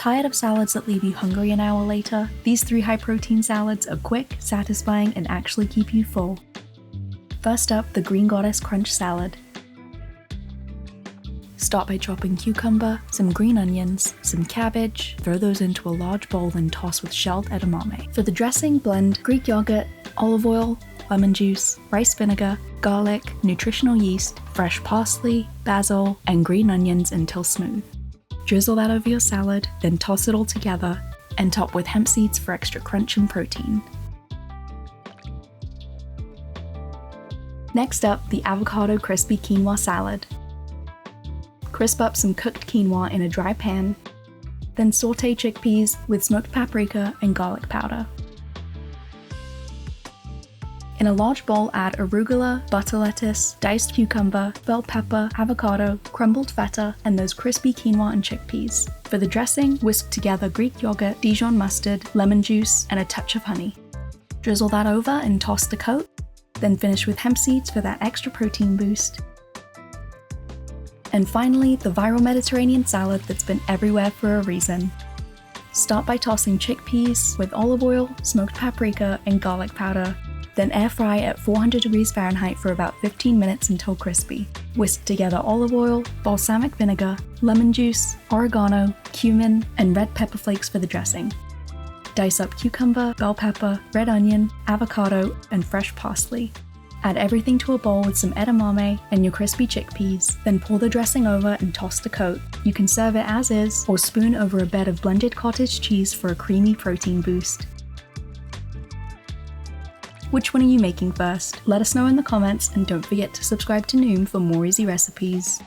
Tired of salads that leave you hungry an hour later? These 3 high-protein salads are quick, satisfying, and actually keep you full. First up, the Green Goddess Crunch Salad. Start by chopping cucumber, some green onions, some cabbage, throw those into a large bowl and toss with shelled edamame. For the dressing, blend Greek yogurt, olive oil, lemon juice, rice vinegar, garlic, nutritional yeast, fresh parsley, basil, and green onions until smooth. Drizzle that over your salad, then toss it all together, and top with hemp seeds for extra crunch and protein. Next up, the Avocado Crispy Quinoa Salad. Crisp up some cooked quinoa in a dry pan, then saute chickpeas with smoked paprika and garlic powder. In a large bowl, add arugula, butter lettuce, diced cucumber, bell pepper, avocado, crumbled feta, and those crispy quinoa and chickpeas. For the dressing, whisk together Greek yogurt, Dijon mustard, lemon juice, and a touch of honey. Drizzle that over and toss to coat, then finish with hemp seeds for that extra protein boost. And finally, the viral Mediterranean salad that's been everywhere for a reason. Start by tossing chickpeas with olive oil, smoked paprika, and garlic powder, then air fry at 400 degrees Fahrenheit for about 15 minutes until crispy. Whisk together olive oil, balsamic vinegar, lemon juice, oregano, cumin, and red pepper flakes for the dressing. Dice up cucumber, bell pepper, red onion, avocado, and fresh parsley. Add everything to a bowl with some edamame and your crispy chickpeas, then pour the dressing over and toss to coat. You can serve it as is, or spoon over a bed of blended cottage cheese for a creamy protein boost. Which one are you making first? Let us know in the comments, and don't forget to subscribe to Noom for more easy recipes.